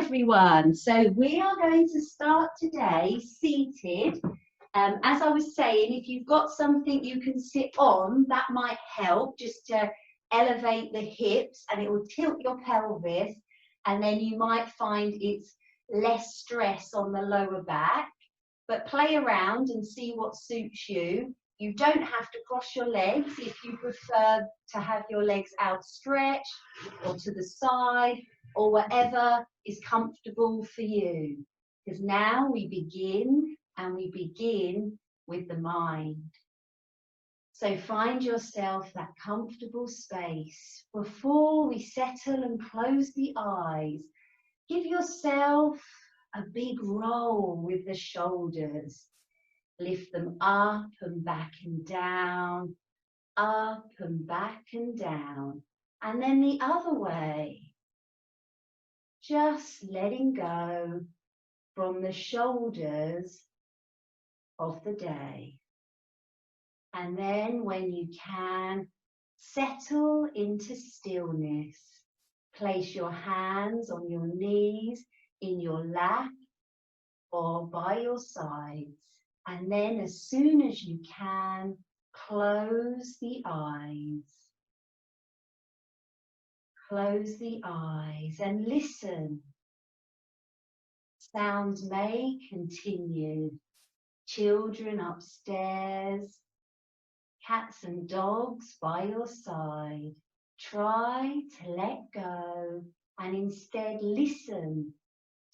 everyone. So we are going to start today seated. As I was saying, if you've got something you can sit on, that might help just to elevate the hips, and it will tilt your pelvis, and then you might find it's less stress on the lower back. But play around and see what suits you. You don't have to cross your legs if you prefer to have your legs outstretched or to the side or whatever is comfortable for you. Because now we begin, and we begin with the mind. So find yourself that comfortable space. Before we settle and close the eyes, give yourself a big roll with the shoulders. Lift them up and back and down, up and back and down. And then the other way. Just letting go from the shoulders of the day. And then when you can, settle into stillness. Place your hands on your knees, in your lap, or by your sides. And then as soon as you can, close the eyes. Close the eyes and listen. Sounds may continue. Children upstairs, cats and dogs by your side. Try to let go and instead listen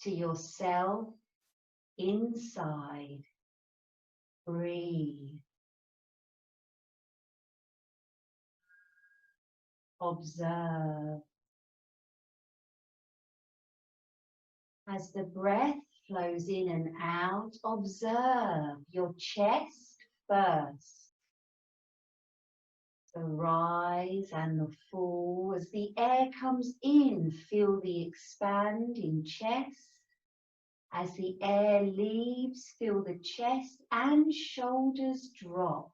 to yourself inside. Breathe. Observe. As the breath flows in and out, observe your chest first. The rise and the fall. As the air comes in, feel the expanding chest. As the air leaves, feel the chest and shoulders drop.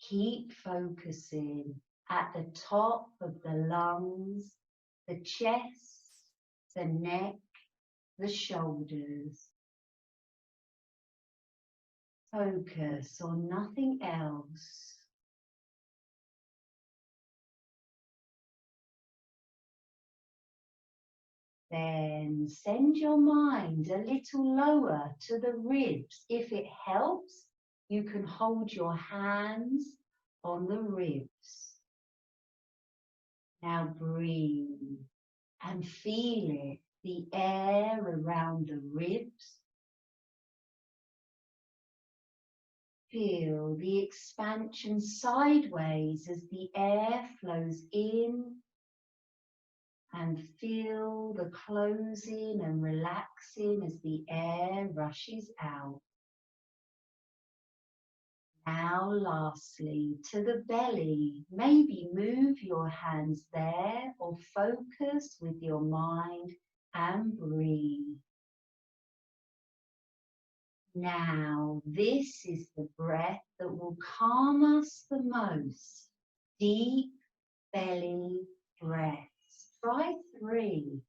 Keep focusing at the top of the lungs, the chest, the neck, the shoulders. Focus on nothing else. Then send your mind a little lower to the ribs. If it helps, you can hold your hands on the ribs. Now breathe and feel it, the air around the ribs. Feel the expansion sideways as the air flows in, and feel the closing and relaxing as the air rushes out. Now lastly, to the belly. Maybe move your hands there or focus with your mind and breathe. Now, this is the breath that will calm us the most. Deep belly breaths. Try 3.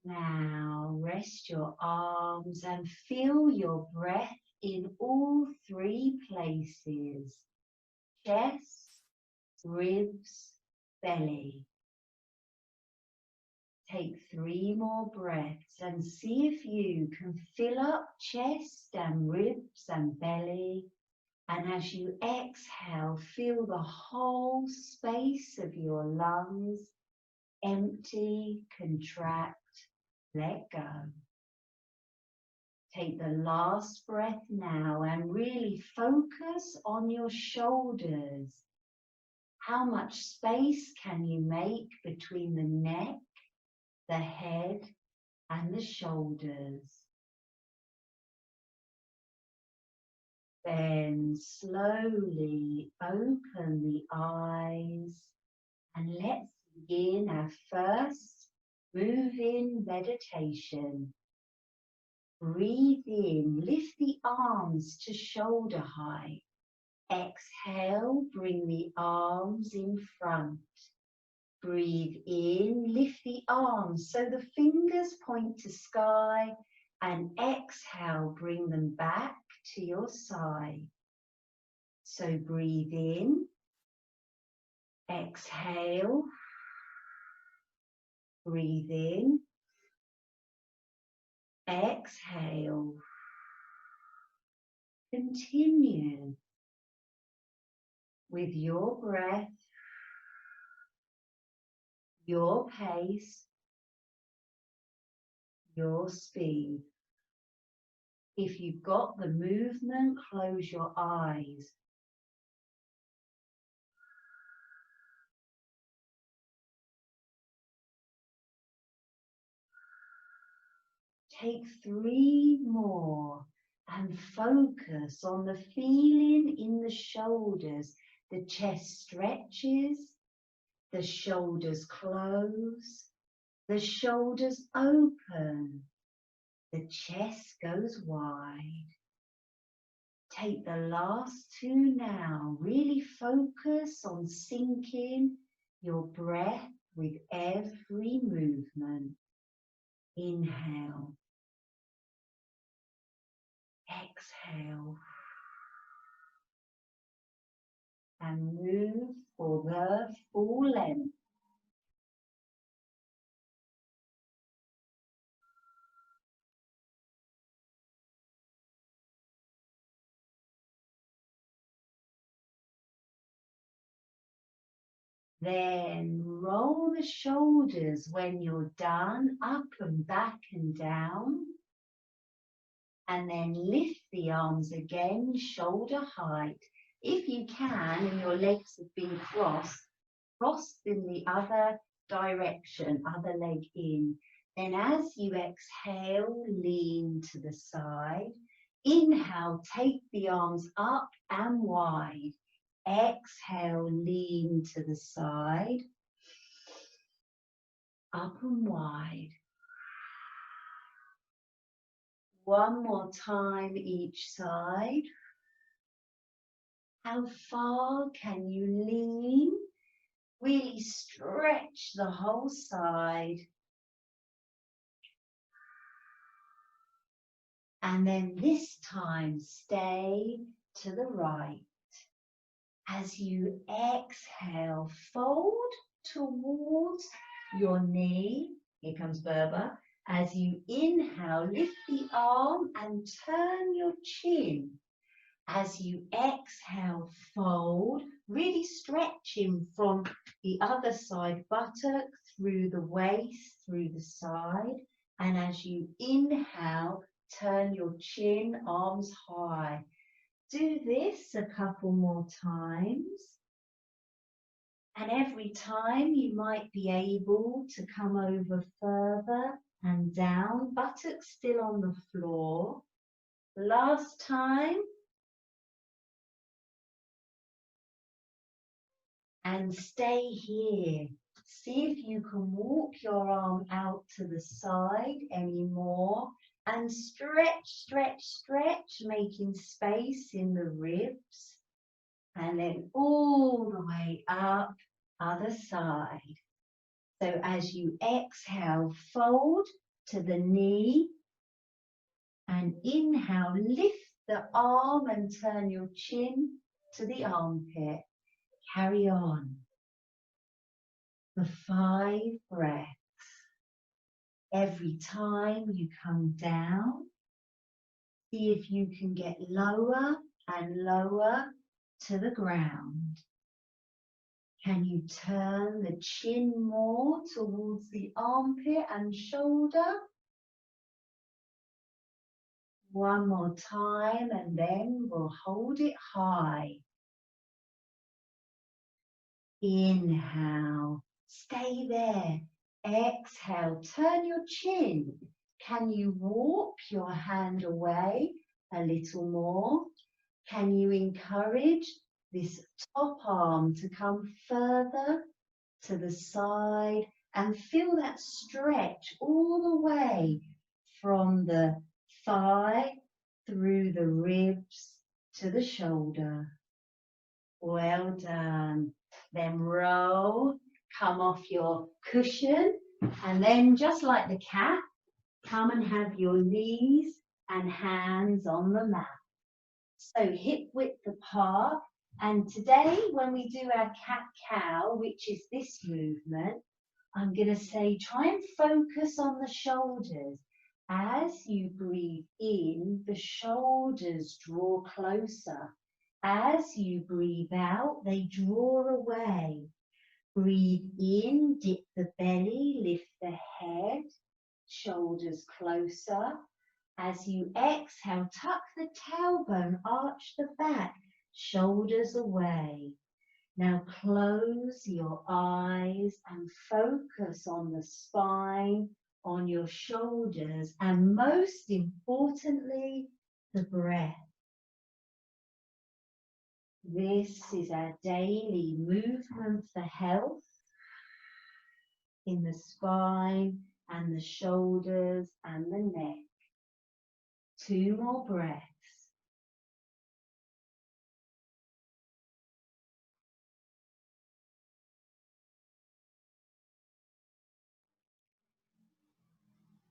Now, rest your arms and feel your breath in all 3 places. Chest, ribs, belly. Take 3 more breaths and see if you can fill up chest and ribs and belly. And as you exhale, feel the whole space of your lungs empty, contract, let go. Take the last breath now and really focus on your shoulders. How much space can you make between the neck, the head, and the shoulders? Then slowly open the eyes and let's begin our first moving meditation. Breathe in, lift the arms to shoulder height. Exhale, bring the arms in front. Breathe in, lift the arms so the fingers point to sky, and exhale, bring them back to your side. So breathe in, exhale, breathe in, exhale. Continue with your breath, your pace, your speed. If you've got the movement, close your eyes. Take 3 more and focus on the feeling in the shoulders. The chest stretches, the shoulders close, the shoulders open, the chest goes wide. Take the last 2 now. Really focus on syncing your breath with every movement. Inhale. Exhale. And move for the full length. Then roll the shoulders when you're done, up and back and down. And then lift the arms again, shoulder height. If you can, and your legs have been crossed in the other direction, other leg in. Then as you exhale, lean to the side. Inhale, take the arms up and wide. Exhale, lean to the side, up and wide. One more time each side. How far can you lean? Really stretch the whole side. And then this time, stay to the right. As you exhale, fold towards your knee. Here comes Berber. As you inhale, lift the arm and turn your chin. As you exhale, fold, really stretching from the other side, buttock through the waist, through the side. And as you inhale, turn your chin, arms high. Do this a couple more times. And every time you might be able to come over further and down, buttocks still on the floor. Last time. And stay here. See if you can walk your arm out to the side anymore. And stretch, stretch, stretch, making space in the ribs. And then all the way up, other side. So as you exhale, fold to the knee. And inhale, lift the arm and turn your chin to the armpit. Carry on for 5 breaths. Every time you come down, see if you can get lower and lower to the ground. Can you turn the chin more towards the armpit and shoulder? One more time and then we'll hold it high. Inhale, stay there. Exhale, turn your chin. Can you walk your hand away a little more? Can you encourage this top arm to come further to the side and feel that stretch all the way from the thigh through the ribs to the shoulder. Well done. Then roll, come off your cushion, and then just like the cat, come and have your knees and hands on the mat. So hip width apart. And today when we do our cat-cow, which is this movement, I'm going to say try and focus on the shoulders. As you breathe in, the shoulders draw closer. As you breathe out, they draw away. Breathe in, dip the belly, lift the head, shoulders closer. As you exhale, tuck the tailbone, arch the back, shoulders away. Now close your eyes and focus on the spine, on your shoulders, and most importantly, the breath. This is our daily movement for health in the spine and the shoulders and the neck. 2 more breaths.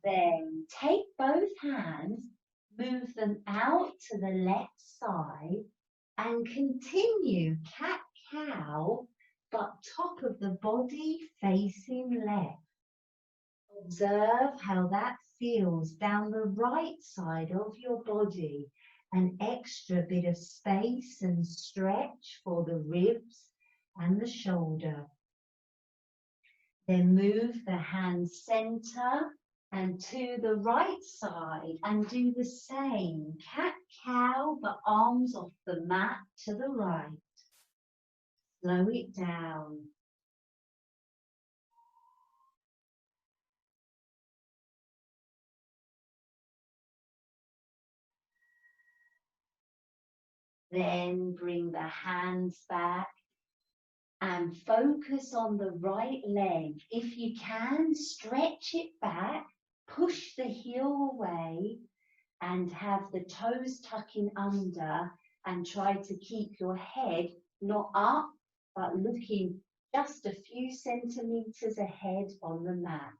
Then take both hands, move them out to the left side and continue cat-cow, but top of the body facing left. Observe how that feels down the right side of your body. An extra bit of space and stretch for the ribs and the shoulder. Then move the hands center and to the right side and do the same. Cat-cow, but arms off the mat to the right. Slow it down. Then bring the hands back and focus on the right leg. If you can, stretch it back, push the heel away and have the toes tucking under and try to keep your head not up but looking just a few centimeters ahead on the mat.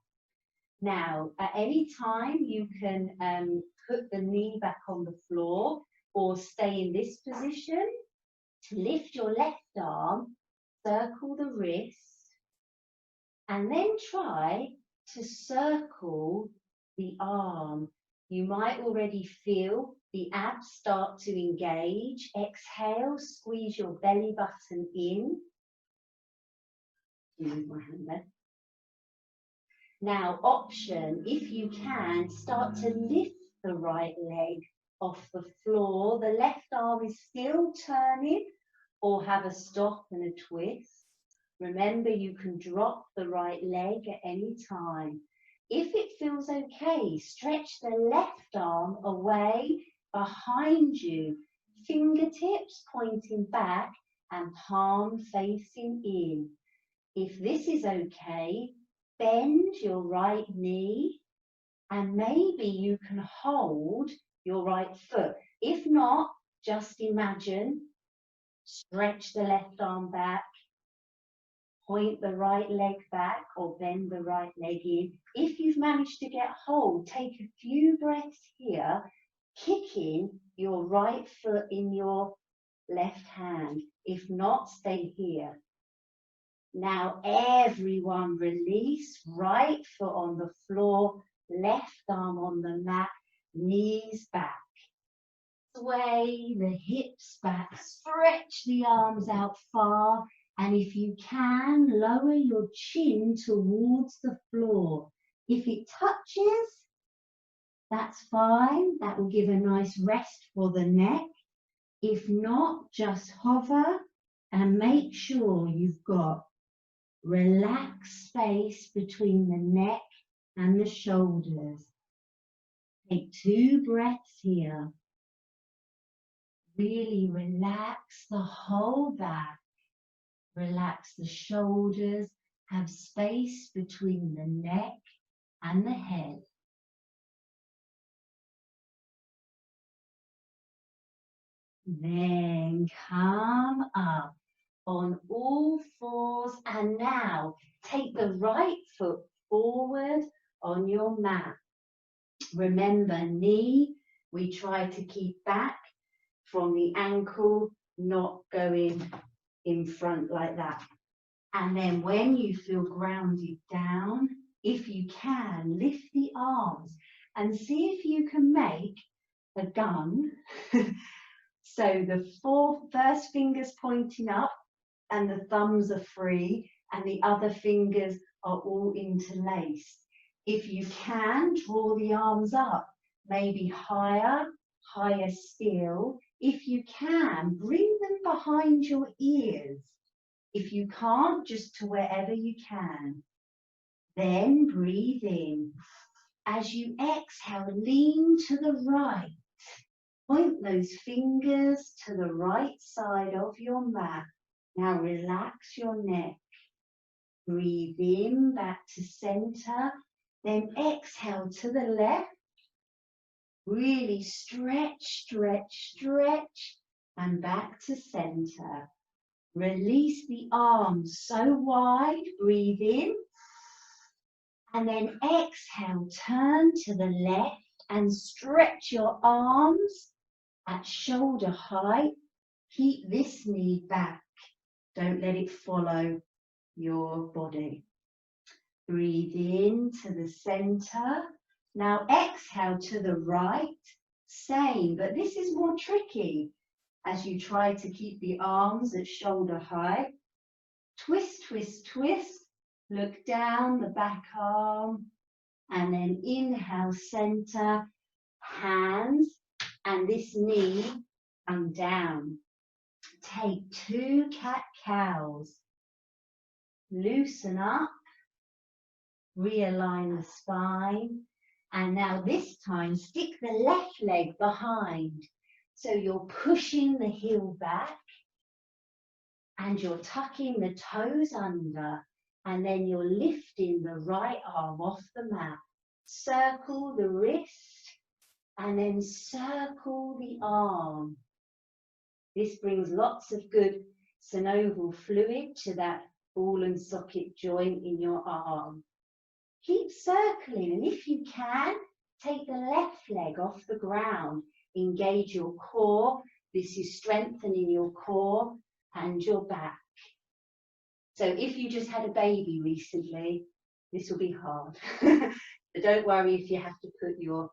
Now, at any time you can put the knee back on the floor or stay in this position. Lift your left arm, circle the wrist, and then try to circle the arm. You might already feel the abs start to engage. Exhale, squeeze your belly button in. Move my hand there. Now, option, if you can, start to lift the right leg off the floor. The left arm is still turning, or have a stop and a twist. Remember, you can drop the right leg at any time. If it feels okay, stretch the left arm away behind you, fingertips pointing back and palm facing in. If this is okay, bend your right knee and maybe you can hold your right foot. If not, just imagine, stretch the left arm back, point the right leg back or bend the right leg in. If you've managed to get hold, take a few breaths here, kicking your right foot in your left hand. If not, stay here. Now everyone release, right foot on the floor, left arm on the mat, knees back. Sway the hips back, stretch the arms out far, and if you can, lower your chin towards the floor. If it touches, that's fine. That will give a nice rest for the neck. If not, just hover and make sure you've got relaxed space between the neck and the shoulders. Take 2 breaths here. Really relax the whole back. Relax the shoulders Have space between the neck and the head. Then come up on all fours, and now take the right foot forward on your mat. Remember, knee, we try to keep back from the ankle, not going in front like that. And then when you feel grounded down, if you can, lift the arms and see if you can make a gun. So the first fingers pointing up and the thumbs are free and the other fingers are all interlaced. If you can, draw the arms up, maybe higher still. If you can, bring them behind your ears. If you can't, just to wherever you can. Then breathe in. As you exhale, lean to the right. Point those fingers to the right side of your mat. Now relax your neck. Breathe in back to center. Then exhale to the left. Really stretch, stretch, stretch. And back to center. Release the arms so wide. Breathe in. And then exhale, turn to the left and stretch your arms at shoulder height. Keep this knee back. Don't let it follow your body. Breathe in to the center. Now exhale to the right. Same, but this is more tricky as you try to keep the arms at shoulder height. Twist, twist, twist. Look down the back arm. And then inhale, center, hands, and this knee come down. Take 2 cat-cows. Loosen up, realign the spine, and now this time stick the left leg behind. So you're pushing the heel back and you're tucking the toes under, and then you're lifting the right arm off the mat. Circle the wrist and then circle the arm. This brings lots of good synovial fluid to that ball and socket joint in your arm. Keep circling, and if you can, take the left leg off the ground. Engage your core. This is strengthening your core and your back. So if you just had a baby recently, this will be hard. But don't worry if you have to put your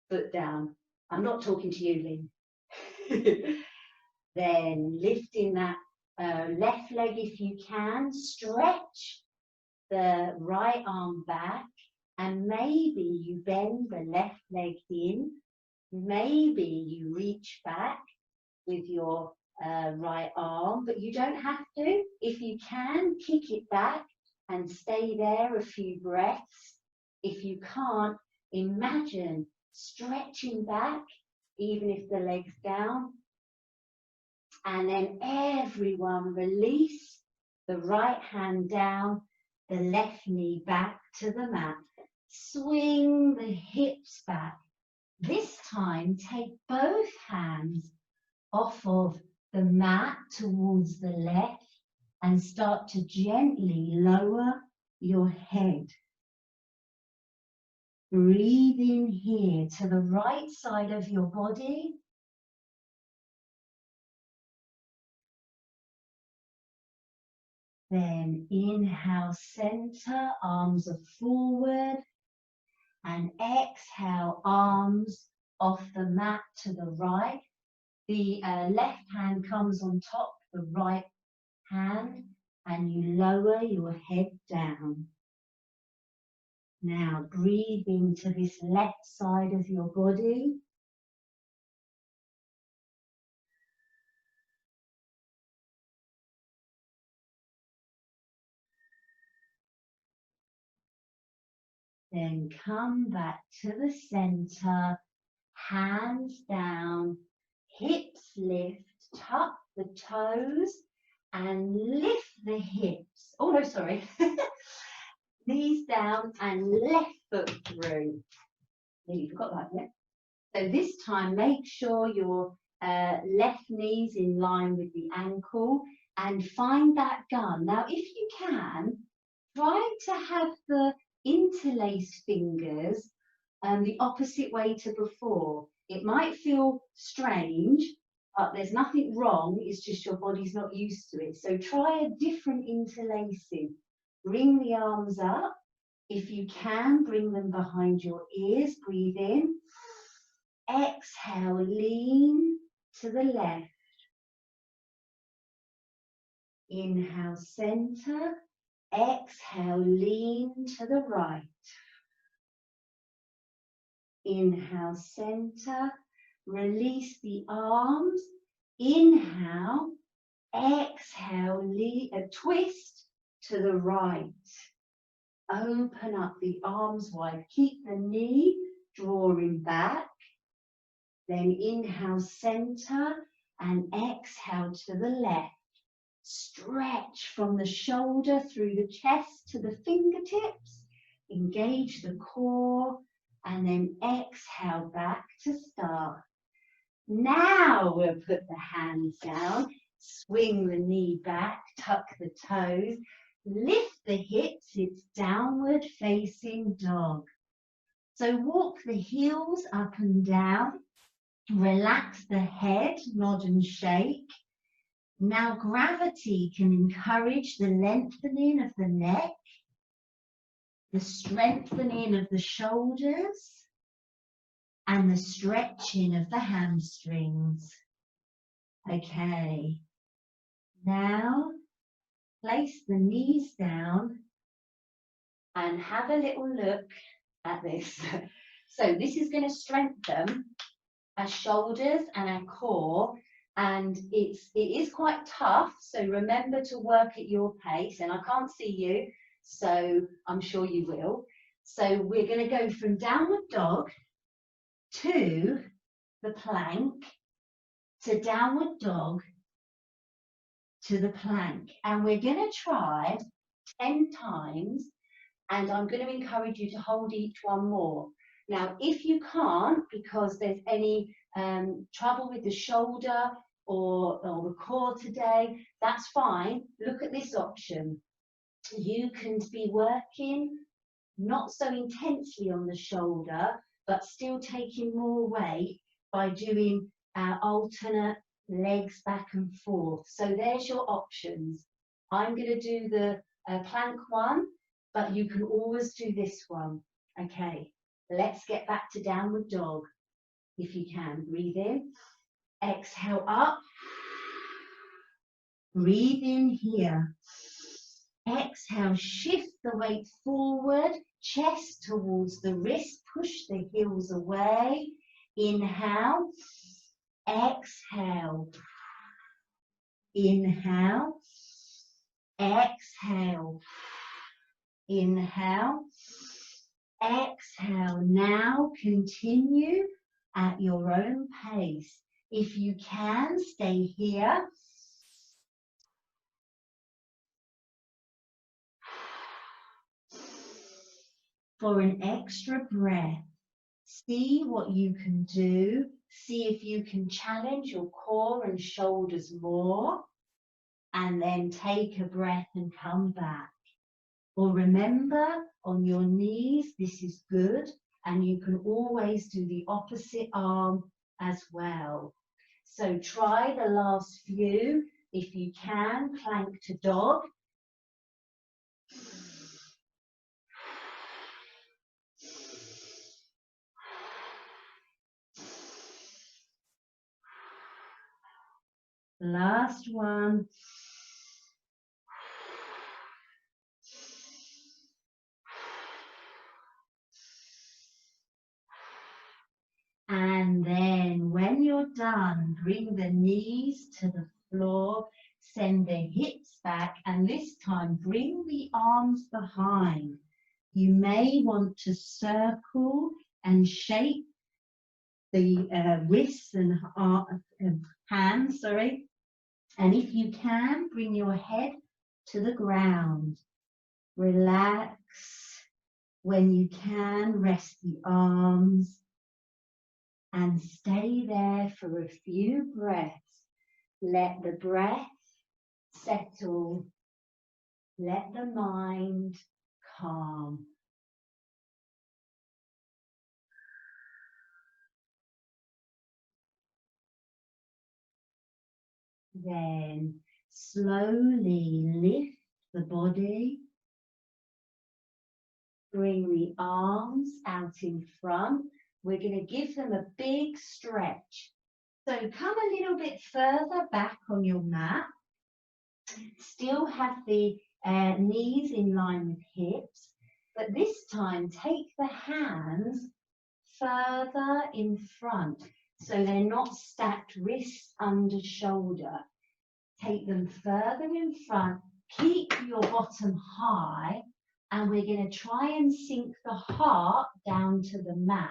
foot down. I'm not talking to you, Lynn. Then lifting that left leg if you can, stretch the right arm back, and maybe you bend the left leg in. Maybe you reach back with your right arm, but you don't have to. If you can, kick it back and stay there a few breaths. If you can't, imagine stretching back, even if the leg's down. And then everyone release the right hand down, the left knee back to the mat. Swing the hips back. This time, take both hands off of the mat towards the left and start to gently lower your head. Breathe in here to the right side of your body. Then inhale, center, arms are forward. And exhale, arms off the mat to the right. The left hand comes on top, the right hand, and you lower your head down. Now breathe into this left side of your body. Then come back to the center, hands down, hips lift, tuck the toes, and lift the hips. Oh no, sorry. Knees down and left foot through. Nearly forgot that, yeah? So this time, make sure your left knee's in line with the ankle and find that gun. Now, if you can, try to have the interlaced fingers the opposite way to before. It might feel strange, but there's nothing wrong. It's just your body's not used to it. So try a different interlacing. Bring the arms up. If you can, bring them behind your ears. Breathe in. Exhale, lean to the left. Inhale, center. Exhale, lean to the right. Inhale, center. Release the arms. Inhale. Exhale, twist to the right. Open up the arms wide. Keep the knee drawing back. Then inhale, center, and exhale to the left. Stretch from the shoulder through the chest to the fingertips. Engage the core, and then exhale back to start. Now we'll put the hands down, swing the knee back, tuck the toes, lift the hips, it's downward facing dog. So walk the heels up and down. Relax the head, nod and shake. Now gravity can encourage the lengthening of the neck, the strengthening of the shoulders, and the stretching of the hamstrings. Okay, now place the knees down and have a little look at this. So this is going to strengthen our shoulders and our core, and it is quite tough, so remember to work at your pace, and I can't see you, so I'm sure you will. So we're going to go from downward dog to the plank, to downward dog, to the plank, and we're going to try 10 times, and I'm going to encourage you to hold each one more. Now, if you can't, because there's any trouble with the shoulder or the core today, that's fine. Look at this option. You can be working not so intensely on the shoulder, but still taking more weight by doing alternate legs back and forth. So there's your options. I'm going to do the plank one, but you can always do this one. Okay. Let's get back to downward dog, if you can. Breathe in, exhale up, breathe in here. Exhale, shift the weight forward, chest towards the wrist, push the heels away. Inhale, exhale, inhale, exhale, inhale. Exhale. Now continue at your own pace. If you can, stay here. For an extra breath, see what you can do. See if you can challenge your core and shoulders more. And then take a breath and come back. Or remember, on your knees, this is good, and you can always do the opposite arm as well. So try the last few. If you can, plank to dog. Last one. And then when you're done, bring the knees to the floor, send the hips back, and this time bring the arms behind. You may want to circle and shape the wrists and hands, And if you can, bring your head to the ground. Relax. When you can, rest the arms and stay there for a few breaths. Let the breath settle. Let the mind calm. Then slowly lift the body. Bring the arms out in front. We're going to give them a big stretch. So come a little bit further back on your mat. Still have the knees in line with hips, but this time take the hands further in front so they're not stacked wrists under shoulder. Take them further in front, keep your bottom high, and we're going to try and sink the heart down to the mat.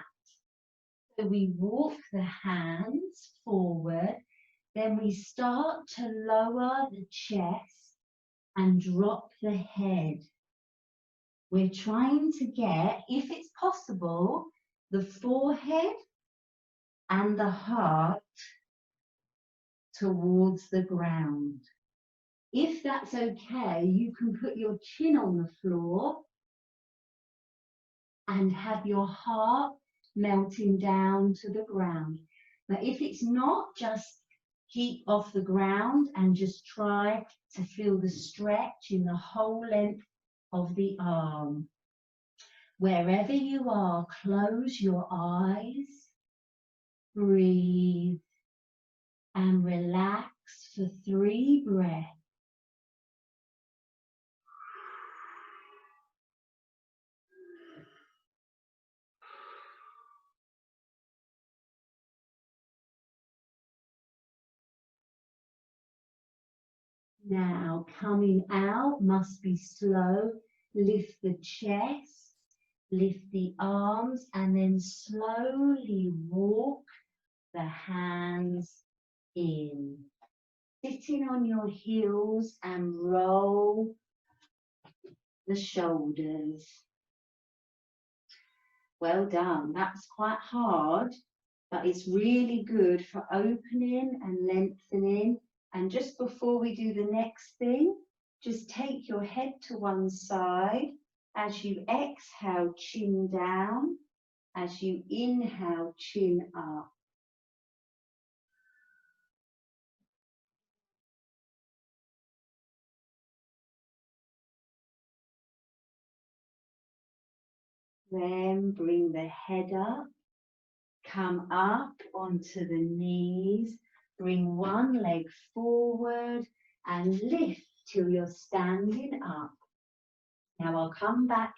So we walk the hands forward, then we start to lower the chest and drop the head. We're trying to get, if it's possible, the forehead and the heart towards the ground. If that's okay, you can put your chin on the floor and have your heart melting down to the ground. But if it's not, just keep off the ground and just try to feel the stretch in the whole length of the arm. Wherever you are, close your eyes, breathe, and relax for 3 breaths. Now, coming out must be slow. Lift the chest, lift the arms, and then slowly walk the hands in. Sitting on your heels and roll the shoulders. Well done. That's quite hard, but it's really good for opening and lengthening. And just before we do the next thing, just take your head to one side. As you exhale, chin down. As you inhale, chin up. Then bring the head up. Come up onto the knees. Bring one leg forward and lift till you're standing up. Now I'll come back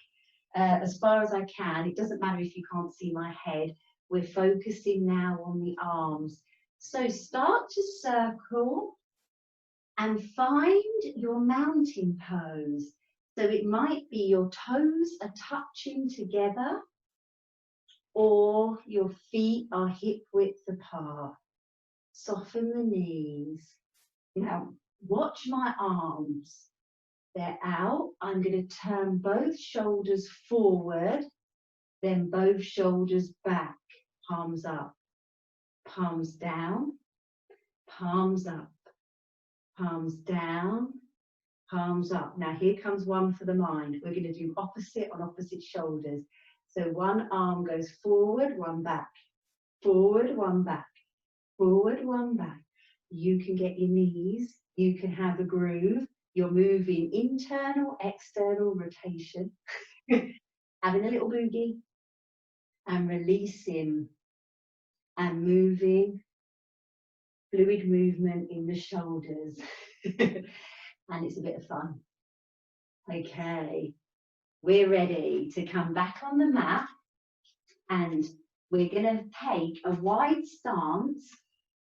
as far as I can. It doesn't matter if you can't see my head. We're focusing now on the arms. So start to circle and find your mountain pose. So it might be your toes are touching together or your feet are hip width apart. Soften the knees. Now watch my arms. They're out. I'm going to turn both shoulders forward, then both shoulders back. Palms up, palms down, palms up, palms down, palms up. Now here comes one for the mind. We're going to do opposite on opposite shoulders. So one arm goes forward, one back, forward, one back, forward, one back. You can get your knees, you can have a groove. You're moving internal, external rotation, having a little boogie and releasing and moving, fluid movement in the shoulders. And it's a bit of fun. Okay, we're ready to come back on the mat and we're going to take a wide stance.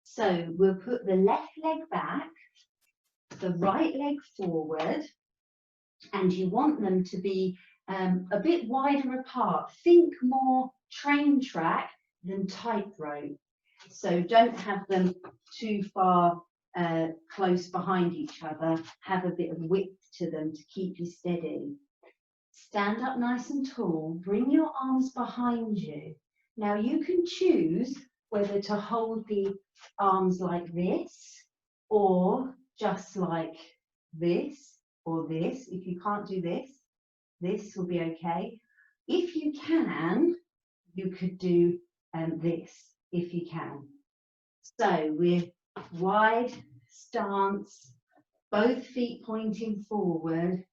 So we'll put the left leg back, the right leg forward, and you want them to be a bit wider apart. Think more train track than tightrope. So don't have them too far close behind each other, have a bit of width to them to keep you steady. Stand up nice and tall, bring your arms behind you. Now you can choose whether to hold the arms like this or just like this or this. If you can't do this, this will be okay. If you can, you could do this, if you can. So we're wide stance, both feet pointing forward,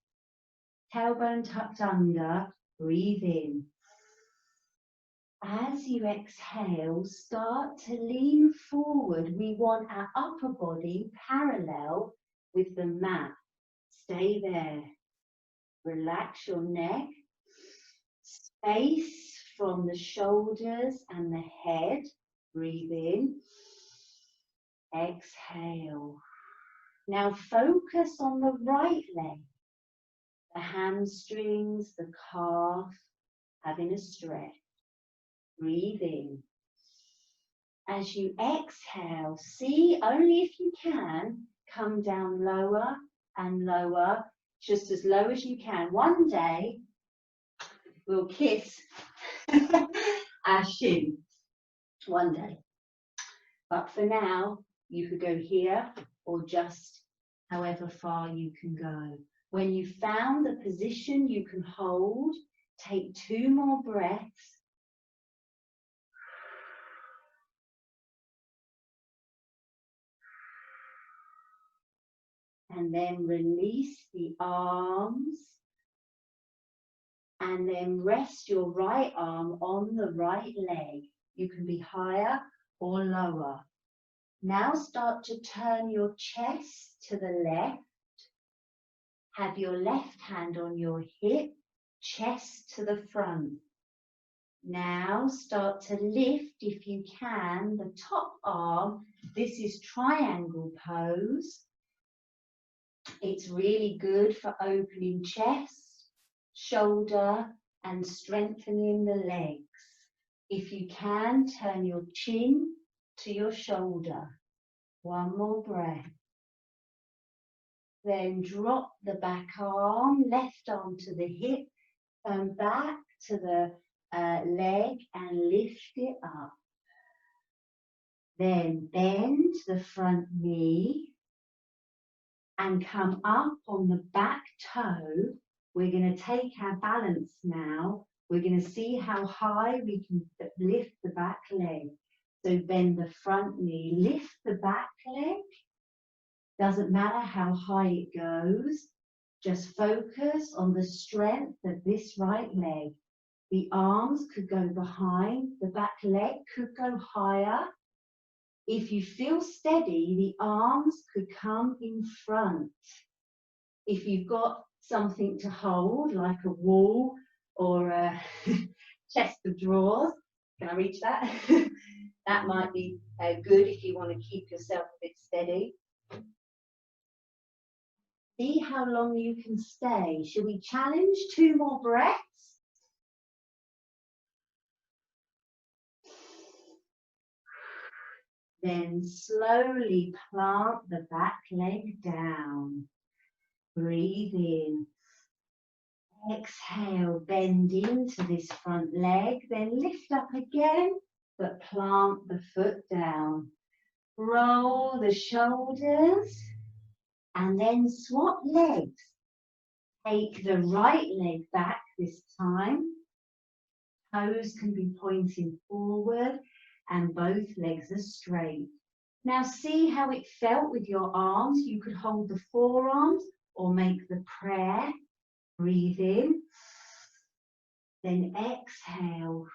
tailbone tucked under, breathe in. As you exhale, start to lean forward. We want our upper body parallel with the mat. Stay there. Relax your neck. Space from the shoulders and the head. Breathe in. Exhale. Now focus on the right leg. The hamstrings, the calf, having a stretch. Breathe in. As you exhale, see, only if you can, come down lower and lower, just as low as you can. One day, we'll kiss our shin. One day. But for now, you could go here or just however far you can go. When you've found the position you can hold, take 2 more breaths. And then release the arms. And then rest your right arm on the right leg. You can be higher or lower. Now start to turn your chest to the left. Have your left hand on your hip, chest to the front. Now start to lift, if you can, the top arm. This is triangle pose. It's really good for opening chest, shoulder, and strengthening the legs. If you can, turn your chin to your shoulder. One more breath. Then drop the back arm, left arm to the hip, and back to the leg and lift it up. Then bend the front knee and come up on the back toe. We're going to take our balance now. We're going to see how high we can lift the back leg. So bend the front knee, lift the back leg. Doesn't matter how high it goes. Just focus on the strength of this right leg. The arms could go behind, the back leg could go higher. If you feel steady, the arms could come in front. If you've got something to hold, like a wall or a chest of drawers, can I reach that? That might be good if you want to keep yourself a bit steady. See how long you can stay. Should we challenge 2 more breaths? Then slowly plant the back leg down. Breathe in. Exhale, bend into this front leg. Then lift up again, but plant the foot down. Roll the shoulders. And then swap legs. Take the right leg back this time. Toes can be pointing forward and both legs are straight. Now see how it felt with your arms. You could hold the forearms or make the prayer. Breathe in. Then exhale.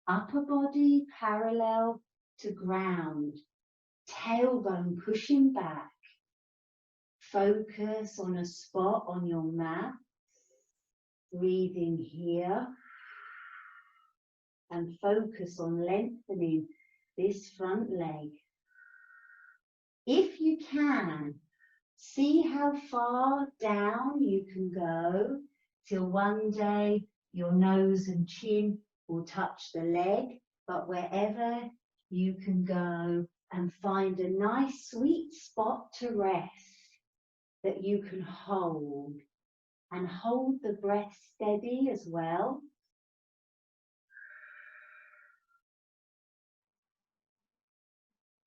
Upper body parallel to ground. Tailbone pushing back. Focus on a spot on your mat. Breathe in here. And focus on lengthening this front leg. If you can, see how far down you can go till one day your nose and chin will touch the leg, but wherever you can go and find a nice sweet spot to rest that you can hold. And hold the breath steady as well.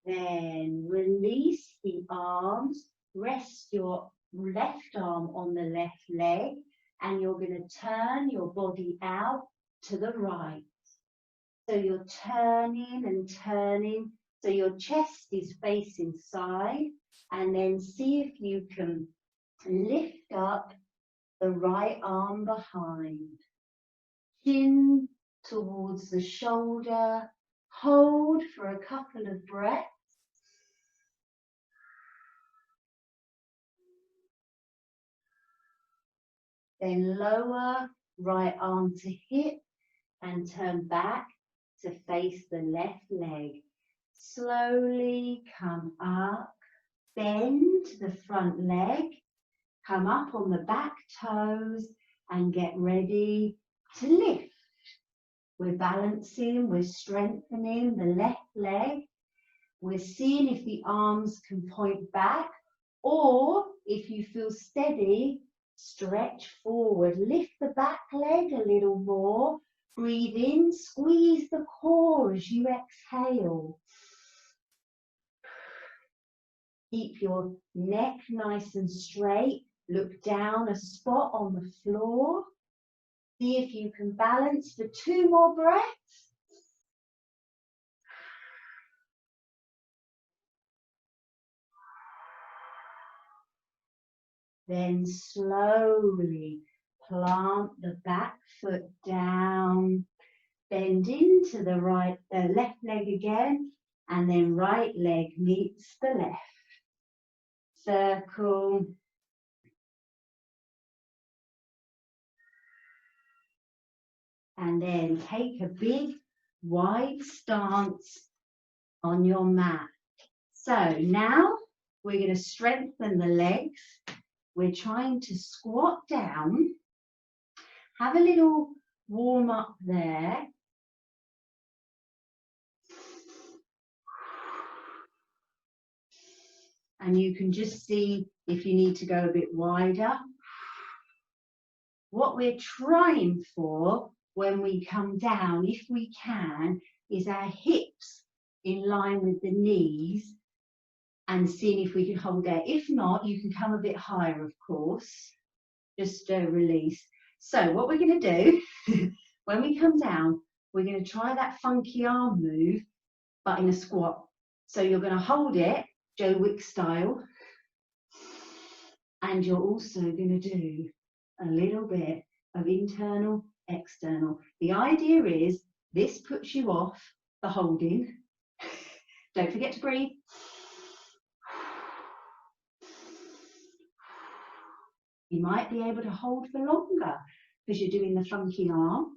Then release the arms, rest your left arm on the left leg, and you're going to turn your body out to the right. So you're turning and turning, so your chest is facing side, and then see if you can lift up the right arm behind. Chin towards the shoulder, hold for a couple of breaths. Then lower right arm to hip and turn back to face the left leg. Slowly come up, bend the front leg, come up on the back toes and get ready to lift. We're balancing, we're strengthening the left leg. We're seeing if the arms can point back, or if you feel steady, stretch forward. Lift the back leg a little more. Breathe in, squeeze the core as you exhale. Keep your neck nice and straight. Look down a spot on the floor. See if you can balance for 2 more breaths. Then slowly plant the back foot down, bend into the left leg again, and then right leg meets the left. Circle. And then take a big wide stance on your mat. So now we're going to strengthen the legs. We're trying to squat down. Have a little warm up there. And you can just see if you need to go a bit wider. What we're trying for when we come down, if we can, is our hips in line with the knees and seeing if we can hold there. If not, you can come a bit higher, of course. Just release. So what we're going to do, when we come down, we're going to try that funky arm move, but in a squat. So you're going to hold it, Joe Wick style, and you're also going to do a little bit of internal, external. The idea is this puts you off the holding. Don't forget to breathe. You might be able to hold for longer because you're doing the funky arm.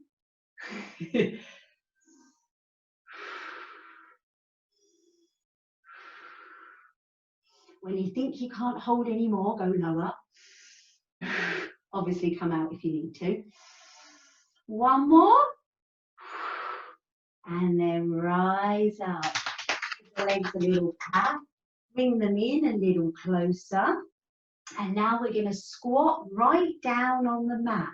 When you think you can't hold anymore, go lower. Obviously come out if you need to. One more. And then rise up. Give the legs a little pat. Bring them in a little closer. And now we're going to squat right down on the mat.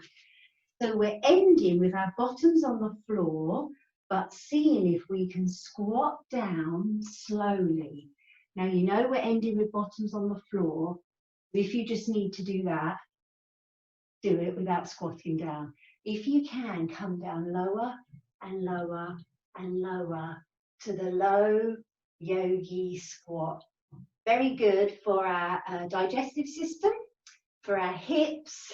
So we're ending with our bottoms on the floor, but seeing if we can squat down slowly. Now, you know we're ending with bottoms on the floor. If you just need to do that, do it without squatting down. If you can, come down lower and lower and lower to the low yogi squat. Very good for our digestive system, for our hips,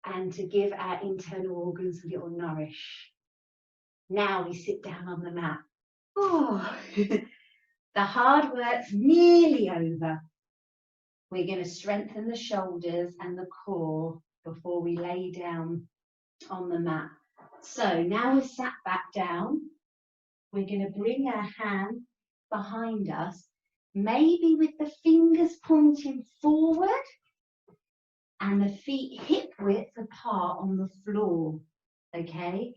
and to give our internal organs a little nourish. Now we sit down on the mat. Oh, the hard work's nearly over. We're going to strengthen the shoulders and the core before we lay down on the mat. So now we're sat back down. We're going to bring our hand behind us, maybe with the fingers pointing forward and the feet hip width apart on the floor, okay?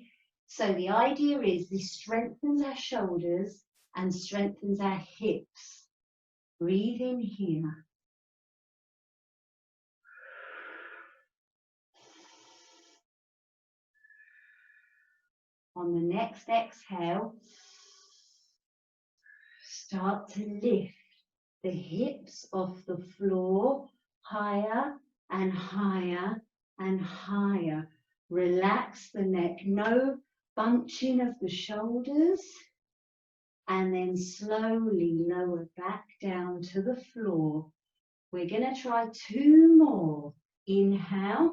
So the idea is this strengthens our shoulders and strengthens our hips. Breathe in here. On the next exhale, start to lift the hips off the floor higher and higher and higher. Relax the neck, no bunching of the shoulders, and then slowly lower back down to the floor. We're going to try 2 more. Inhale.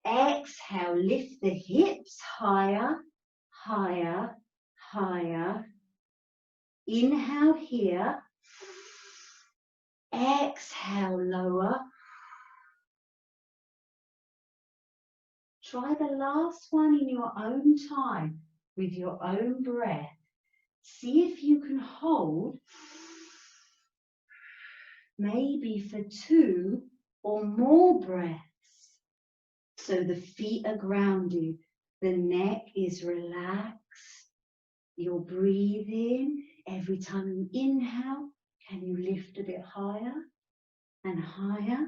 Exhale, lift the hips higher, higher, higher. Inhale here. Exhale, lower. Try the last one in your own time, with your own breath. See if you can hold, maybe for 2 or more breaths. So the feet are grounded, the neck is relaxed, you're breathing. Every time you inhale, can you lift a bit higher and higher?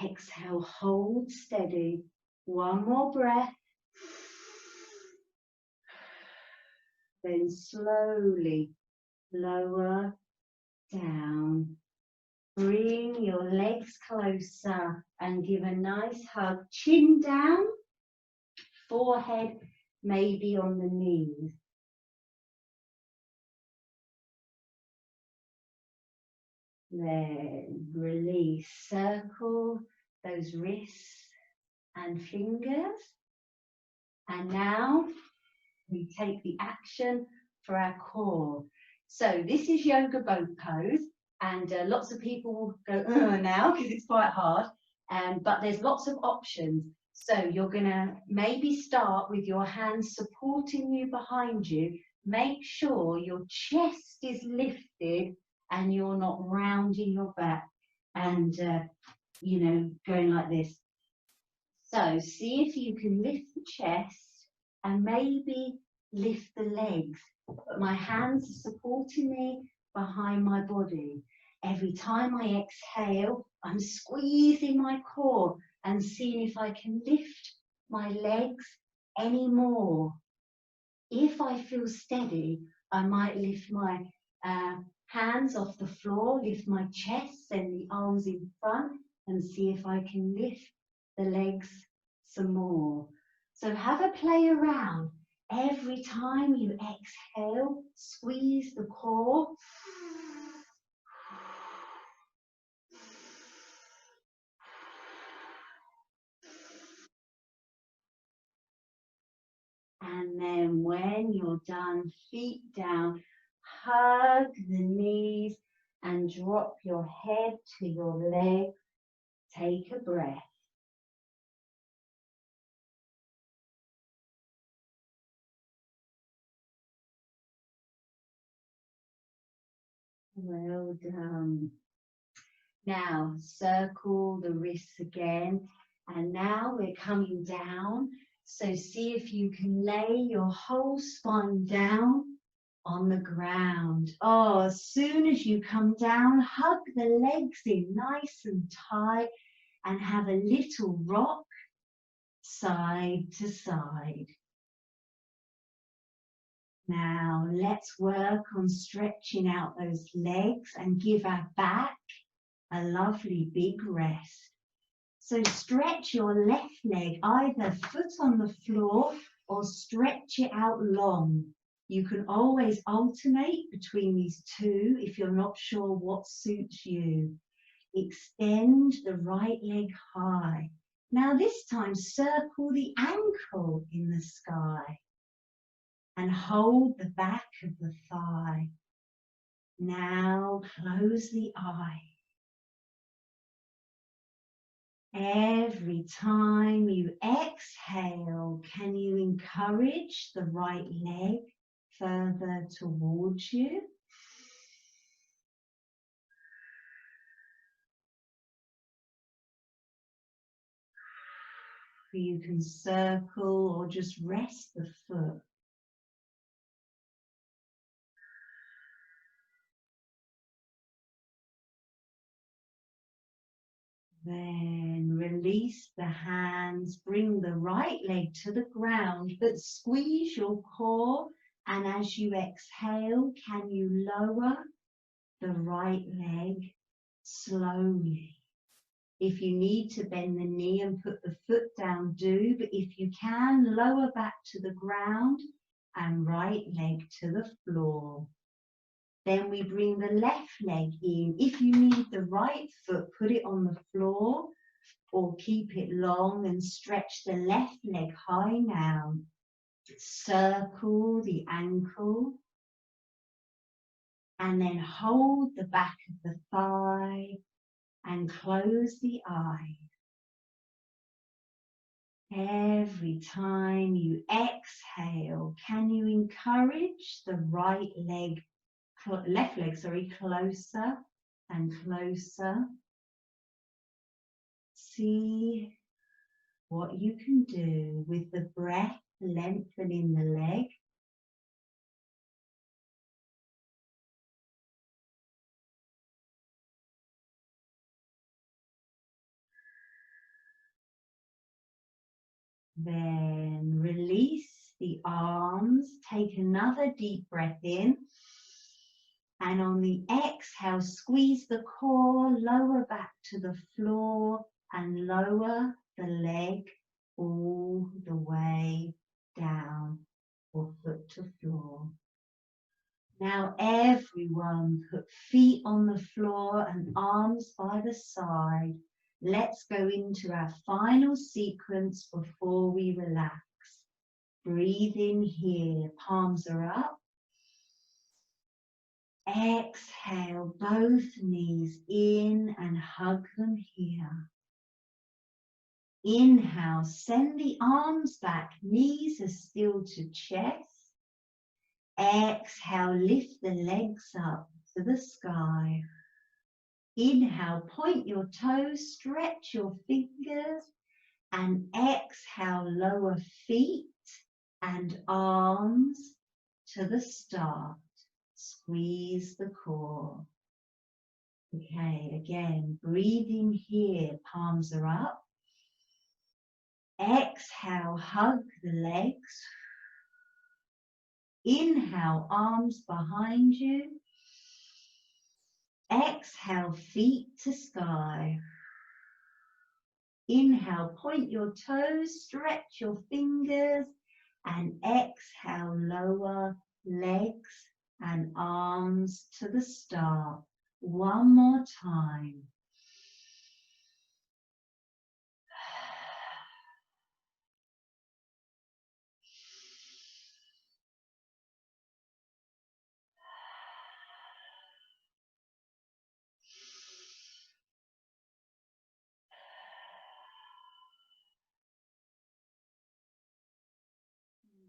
Exhale, hold steady. 1 more breath. Then slowly lower down. Bring your legs closer and give a nice hug. Chin down, forehead maybe on the knees. Then release, circle those wrists and fingers. And now we take the action for our core. So this is yoga boat pose, and lots of people will go now because it's quite hard, but there's lots of options. So you're going to maybe start with your hands supporting you behind you. Make sure your chest is lifted and you're not rounding your back and, you know, going like this. So see if you can lift the chest and maybe lift the legs. But my hands are supporting me behind my body. Every time I exhale, I'm squeezing my core and seeing if I can lift my legs any more. If I feel steady, I might lift my hands off the floor, lift my chest, send the arms in front, and see if I can lift the legs some more. So have a play around. Every time you exhale, squeeze the core. And then when you're done, feet down, hug the knees and drop your head to your legs. Take a breath. Well done. Now circle the wrists again, and now we're coming down. So see if you can lay your whole spine down on the ground. Oh, as soon as you come down, hug the legs in nice and tight and have a little rock side to side. Now let's work on stretching out those legs and give our back a lovely big rest. So stretch your left leg, either foot on the floor or stretch it out long. You can always alternate between these two if you're not sure what suits you. Extend the right leg high. Now this time circle the ankle in the sky and hold the back of the thigh. Now close the eye. Every time you exhale, can you encourage the right leg further towards you? You can circle or just rest the foot. Then release the hands, bring the right leg to the ground, but squeeze your core, and as you exhale, can you lower the right leg slowly? If you need to bend the knee and put the foot down, do, but if you can, lower back to the ground and right leg to the floor. Then we bring the left leg in. If you need the right foot, put it on the floor or keep it long and stretch the left leg high now. Circle the ankle and then hold the back of the thigh and close the eye. Every time you exhale, can you encourage the right leg, left leg, closer and closer? See what you can do with the breath, lengthening the leg. Then release the arms, take another deep breath in, and on the exhale, squeeze the core, lower back to the floor and lower the leg all the way down or foot to floor. Now everyone put feet on the floor and arms by the side. Let's go into our final sequence before we relax. Breathe in here, palms are up. Exhale, both knees in and hug them here. Inhale, send the arms back, knees are still to chest. Exhale, lift the legs up to the sky. Inhale, point your toes, stretch your fingers, and exhale, lower feet and arms to the start. Squeeze the core. Okay, again, breathing here, palms are up. Exhale, hug the legs. Inhale, arms behind you. Exhale, feet to sky. Inhale, point your toes, stretch your fingers, and exhale, lower legs and arms to the start. One more time.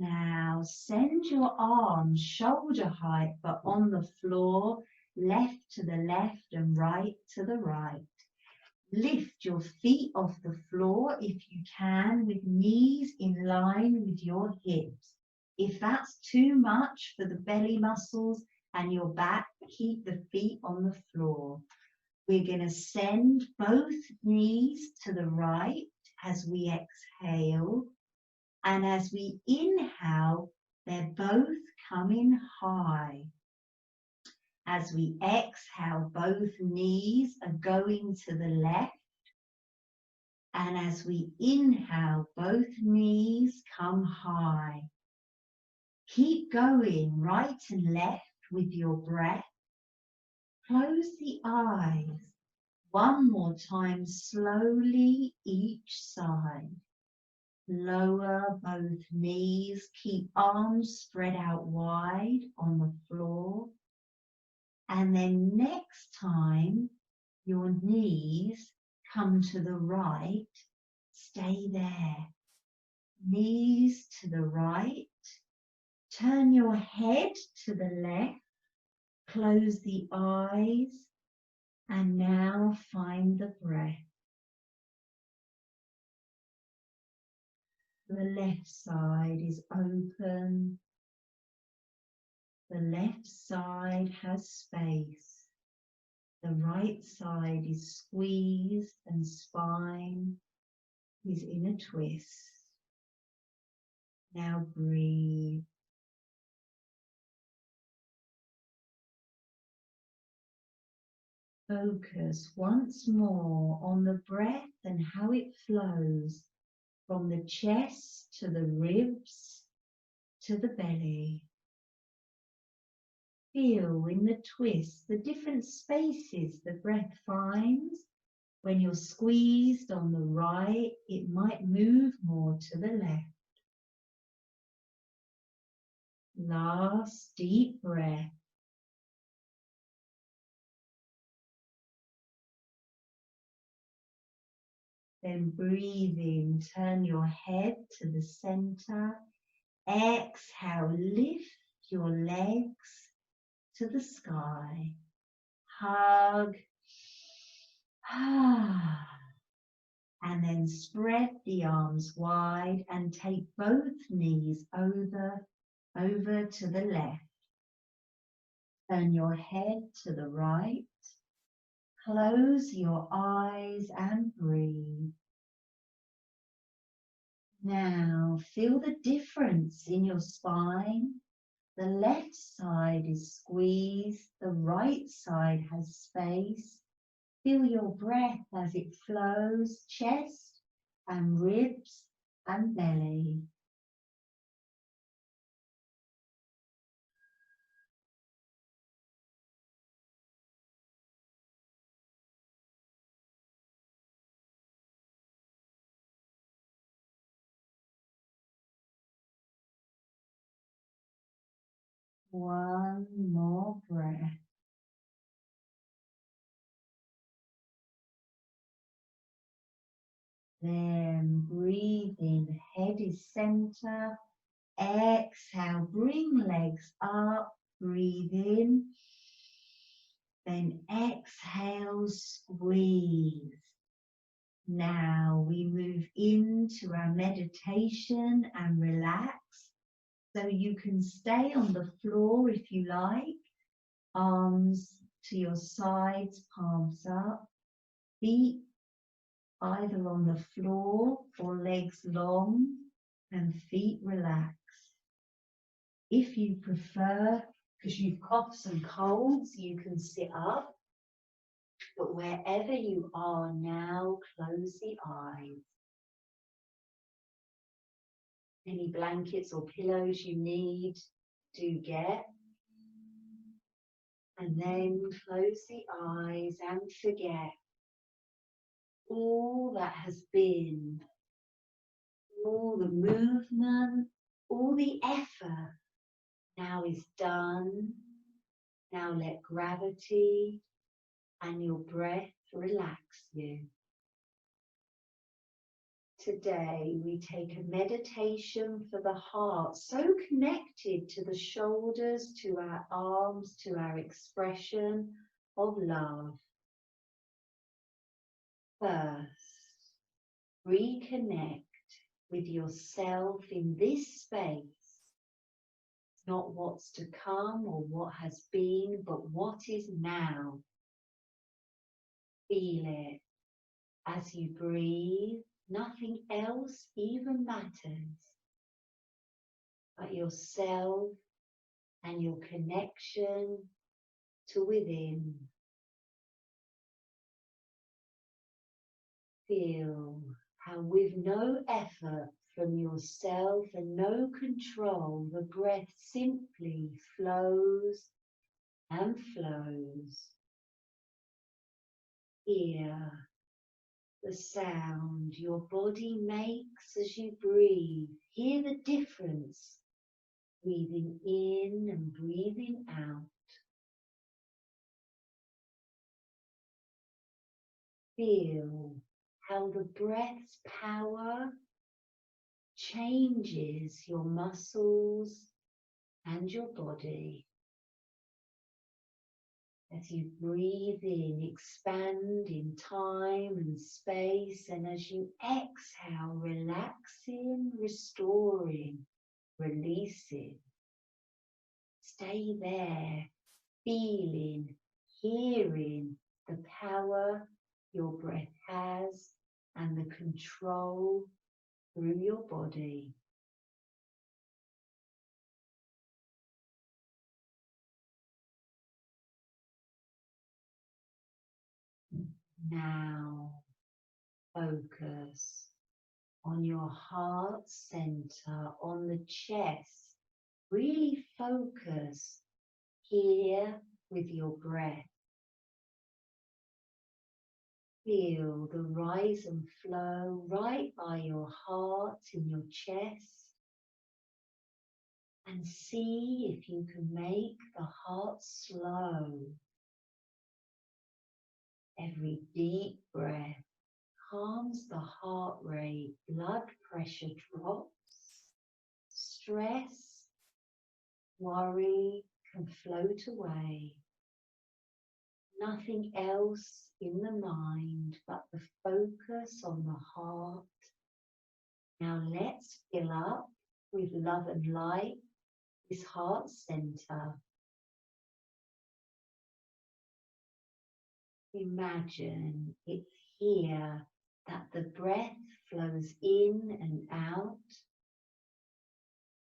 Now send your arms shoulder height but on the floor, left to the left and right to the right. Lift your feet off the floor if you can, with knees in line with your hips. If that's too much for the belly muscles and your back, keep the feet on the floor. We're going to send both knees to the right as we exhale. And as we inhale, they're both coming high. As we exhale, both knees are going to the left. And as we inhale, both knees come high. Keep going right and left with your breath. Close the eyes. One more time, slowly each side. Lower both knees. Keep arms spread out wide on the floor. And then next time your knees come to the right, stay there. Knees to the right. Turn your head to the left. Close the eyes. And now find the breath. The left side is open. The left side has space. The right side is squeezed and spine is in a twist. Now breathe. Focus once more on the breath and how it flows from the chest to the ribs to the belly. Feel in the twist the different spaces the breath finds. When you're squeezed on the right, it might move more to the left. Last deep breath. Then breathe in, turn your head to the center. Exhale, lift your legs to the sky. Hug. And then spread the arms wide and take both knees over to the left. Turn your head to the right. Close your eyes and breathe. Now feel the difference in your spine. The left side is squeezed, the right side has space. Feel your breath as it flows, chest and ribs and belly. One more breath. Then breathe in, head is center. Exhale, bring legs up, breathe in. Then exhale, squeeze. Now we move into our meditation and relax. So you can stay on the floor if you like. Arms to your sides, palms up. Feet either on the floor or legs long and feet relaxed. If you prefer, because you've coughs and colds, you can sit up. But wherever you are now, close the eyes. Any blankets or pillows you need, do get. And then close the eyes and forget all that has been, all the movement, all the effort now is done. Now let gravity and your breath relax you. Today we take a meditation for the heart, so connected to the shoulders, to our arms, to our expression of love. First, reconnect with yourself in this space, not what's to come or what has been, but what is now. Feel it as you breathe. Nothing else even matters but yourself and your connection to within. Feel how with no effort from yourself and no control, the breath simply flows and flows. Hear the sound your body makes as you breathe. Hear the difference, breathing in and breathing out. Feel how the breath's power changes your muscles and your body. As you breathe in, expand in time and space, and as you exhale, relaxing, restoring, releasing. Stay there, feeling, hearing the power your breath has and the control through your body. Now focus on your heart center, on the chest. Really focus here with your breath. Feel the rise and flow right by your heart in your chest. And see if you can make the heart slow. Every deep breath calms the heart rate, blood pressure drops, stress, worry can float away. Nothing else in the mind but the focus on the heart. Now let's fill up with love and light this heart center. Imagine it's here that the breath flows in and out.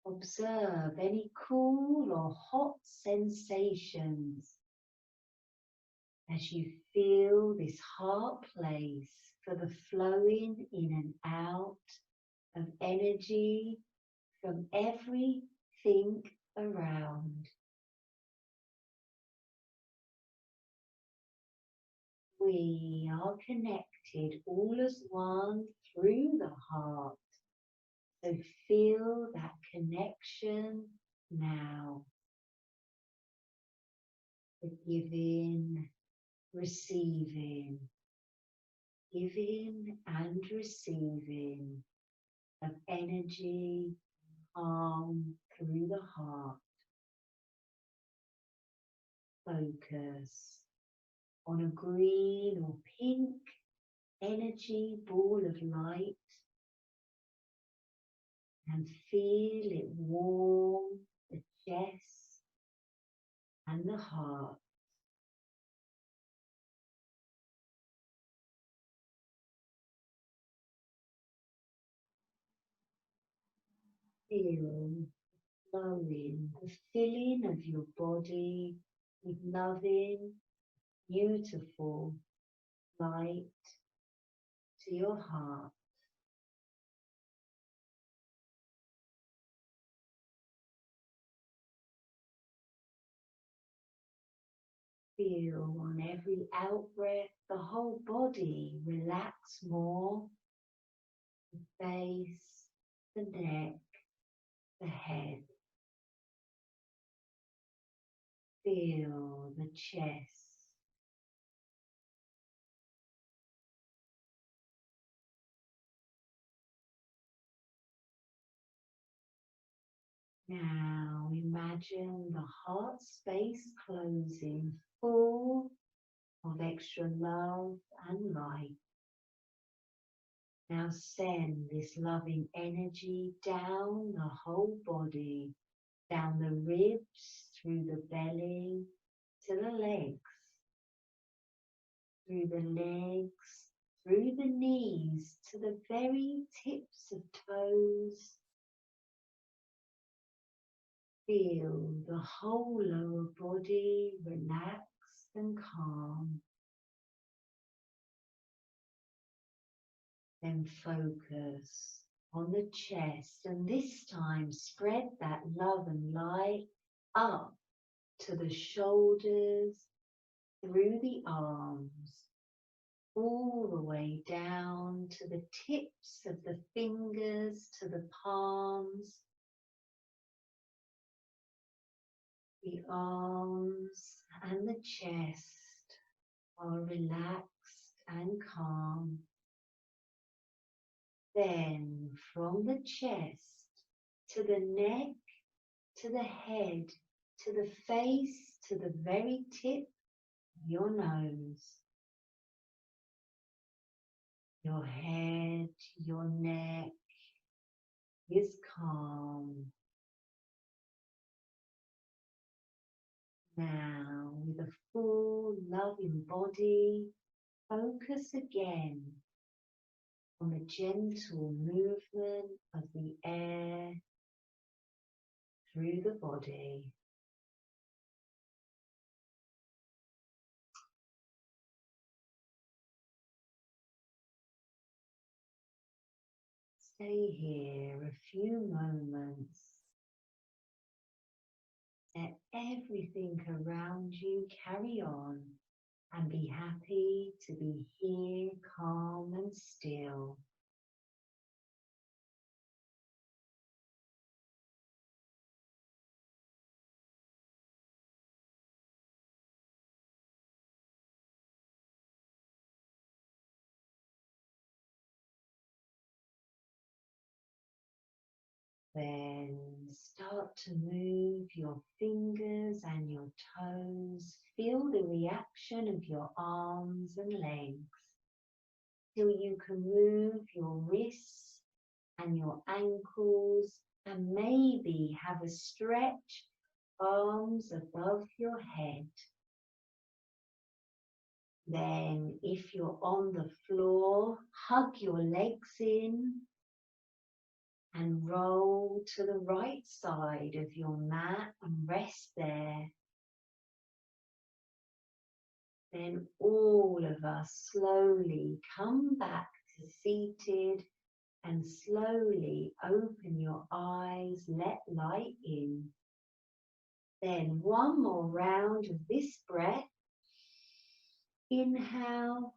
Observe any cool or hot sensations as you feel this heart place for the flowing in and out of energy from everything around. We are connected all as one through the heart. So feel that connection now. The giving, receiving, giving and receiving of energy, calm through the heart. Focus on a green or pink energy ball of light and feel it warm the chest and the heart. Feel flowing, the filling of your body with loving, beautiful light to your heart. Feel on every out-breath the whole body relax more. The face, the neck, the head. Feel the chest. Now imagine the heart space closing, full of extra love and light. Now send this loving energy down the whole body, down the ribs, through the belly, to the legs, through the knees, to the very tips of toes. Feel the whole lower body relaxed and calm. Then focus on the chest, and this time spread that love and light up to the shoulders, through the arms, all the way down to the tips of the fingers, to the palms. The arms and the chest are relaxed and calm. Then from the chest to the neck, to the head, to the face, to the very tip of your nose. Your head, your neck is calm. Now with a full, loving body, focus again on the gentle movement of the air through the body. Stay here a few moments. Let everything around you carry on and be happy to be here, calm and still. Then start to move your fingers and your toes. Feel the reaction of your arms and legs till you can move your wrists and your ankles and maybe have a stretch, arms above your head. Then if you're on the floor, hug your legs in and roll to the right side of your mat and rest there. Then all of us slowly come back to seated and slowly open your eyes, let light in. Then one more round of this breath. Inhale,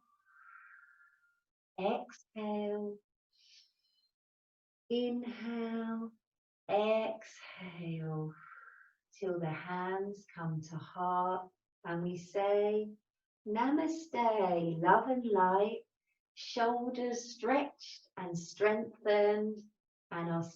exhale, inhale, exhale, till the hands come to heart and we say, Namaste, love and light, shoulders stretched and strengthened, and I'll see